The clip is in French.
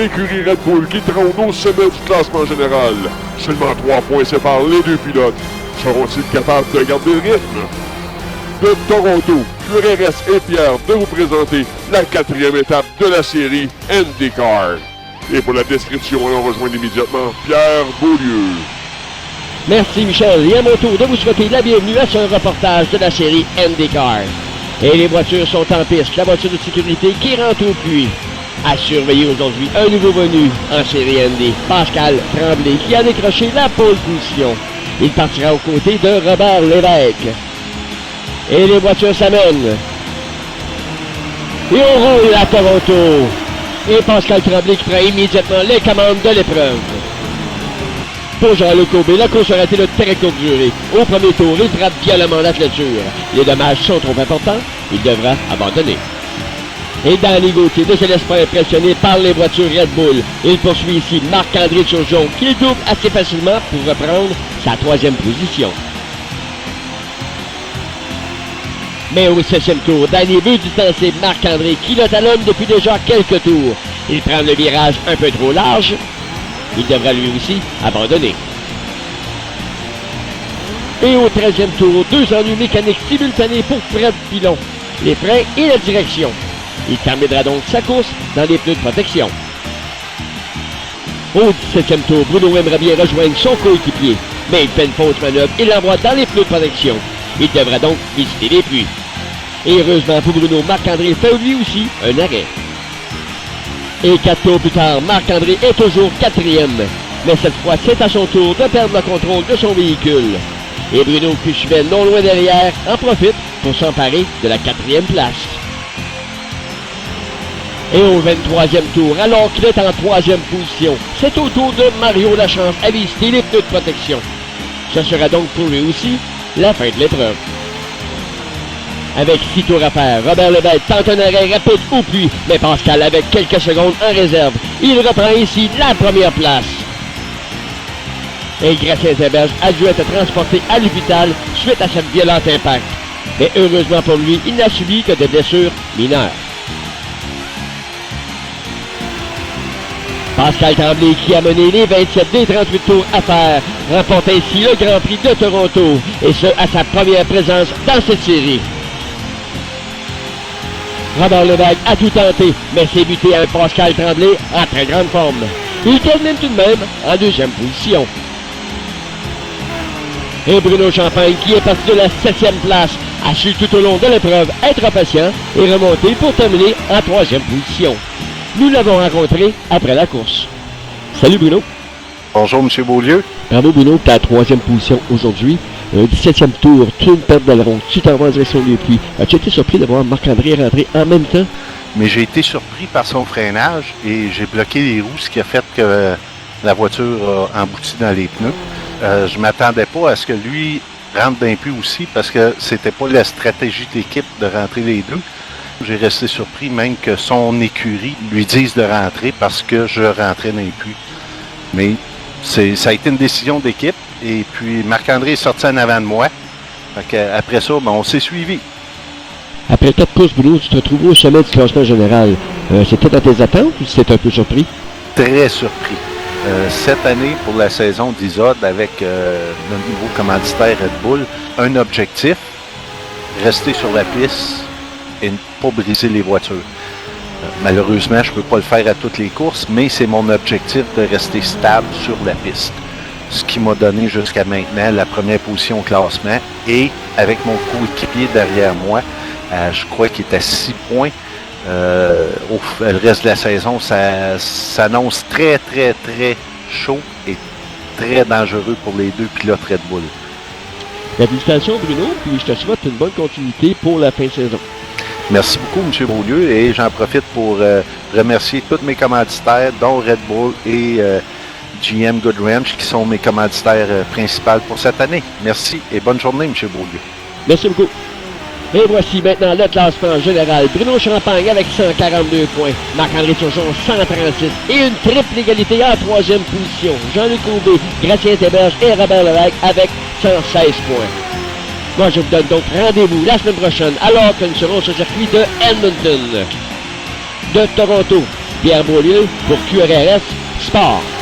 l'écurie Red Bull qui trône au sommet du classement général. Seulement 3 points séparent les deux pilotes. Seront-ils capables de garder le rythme? De Toronto, QRS est fier de vous présenter la 4e étape de la série IndyCar. Et pour la description, on rejoint immédiatement Pierre Beaulieu. Merci Michel, et à mon tour de vous souhaiter la bienvenue à ce reportage de la série IndyCar. Et les voitures sont en piste, la voiture de sécurité qui rentre au puits. À surveiller aujourd'hui un nouveau venu en série Indy, Pascal Tremblay, qui a décroché la pole position. Il partira aux côtés de Robert Lévesque. Et les voitures s'amènent. Et on roule à Toronto. Et Pascal Tremblay qui prend immédiatement les commandes de l'épreuve. Pour Jean-Luc Aubé, la course aura été de très courte durée. Au premier tour, il frappe violemment la clôture. Les dommages sont trop importants, il devra abandonner. Et Danny Gauthier ne se laisse pas impressionner par les voitures Red Bull. Il poursuit ici Marc-André Turgeon qui double assez facilement pour reprendre sa 3e position. Mais au 7e tour, Danny veut distancer Marc-André qui le talonne depuis déjà quelques tours. Il prend le virage un peu trop large. Il devra lui aussi abandonner. Et au 13e tour, 2 ennuis mécaniques simultanés pour Fred Pilon. Les freins et la direction. Il terminera donc sa course dans les pneus de protection. Au 17e tour, Bruno aimerait bien rejoindre son coéquipier, mais il fait une fausse manœuvre et l'envoie dans les pneus de protection. Il devra donc visiter les puits. Et heureusement pour Bruno, Marc-André fait lui aussi un arrêt. Et 4 tours plus tard, Marc-André est toujours 4e. Mais cette fois, c'est à son tour de perdre le contrôle de son véhicule. Et Bruno, qui suivait non loin derrière, en profite pour s'emparer de la 4e place. Et au 23e tour, alors qu'il est en 3e position, c'est au tour de Mario Lachance à visiter les pneus de protection. Ce sera donc pour lui aussi la fin de l'épreuve. Avec 6 tours à faire, Robert Lévesque tente un arrêt rapide au puits, mais Pascal avec quelques secondes en réserve. Il reprend ici la première place. Et Gracien Zéberge a dû être transporté à l'hôpital suite à cet violent impact. Mais heureusement pour lui, il n'a subi que des blessures mineures. Pascal Tremblay, qui a mené les 27 des 38 tours à faire, remporte ainsi le Grand Prix de Toronto, et ce à sa première présence dans cette série. Robert Lévesque a tout tenté, mais s'est buté à un Pascal Tremblay en très grande forme. Il termine tout de même en 2e position. Et Bruno Champagne, qui est parti de la 7e place, a su tout au long de l'épreuve être patient et remonter pour terminer en 3e position. Nous l'avons rencontré après la course. Salut Bruno. Bonjour M. Beaulieu. Bravo Bruno, tu es à 3e position aujourd'hui. 17e tour, tu ne perds de la ronde, tu t'en vas en direction du puits. As-tu été surpris de voir Marc-André rentrer en même temps? Mais j'ai été surpris par son freinage et j'ai bloqué les roues, ce qui a fait que la voiture a embouti dans les pneus. Je ne m'attendais pas à ce que lui rentre d'un puits aussi parce que c'était pas la stratégie de l'équipe de rentrer les deux. J'ai resté surpris même que son écurie lui dise de rentrer parce que je rentrais dans les puits. Mais ça a été une décision d'équipe. Et puis, Marc-André est sorti en avant de moi. Après ça, on s'est suivi. Après 4 courses, Bruno, tu te retrouves au sommet du classement général. C'était dans tes attentes ou c'était un peu surpris? Très surpris. Cette année, pour la saison d'Izod, avec le nouveau commanditaire Red Bull, un objectif, rester sur la piste et ne pas briser les voitures. Malheureusement, je ne peux pas le faire à toutes les courses, mais c'est mon objectif de rester stable sur la piste. Ce qui m'a donné jusqu'à maintenant la première position au classement. Et avec mon coéquipier derrière moi, je crois qu'il est à 6 points. Le reste de la saison, ça s'annonce très, très, très chaud et très dangereux pour les deux pilotes Red Bull. Félicitations Bruno, puis je te souhaite une bonne continuité pour la fin de saison. Merci beaucoup, M. Beaulieu, et j'en profite pour remercier tous mes commanditaires, dont Red Bull et GM Goodwrench, qui sont mes commanditaires principaux pour cette année. Merci et bonne journée, M. Beaulieu. Merci beaucoup. Et voici maintenant le classement général. Bruno Champagne avec 142 points. Marc-André Turgeon, 136. Et une triple égalité en 3e position. Jean-Luc Aubé, Gracien Zéberge et Robert Lévesque avec 116 points. Moi, je vous donne donc rendez-vous la semaine prochaine alors que nous serons sur le circuit de Edmonton, de Toronto. Pierre Beaulieu pour QRRS Sport.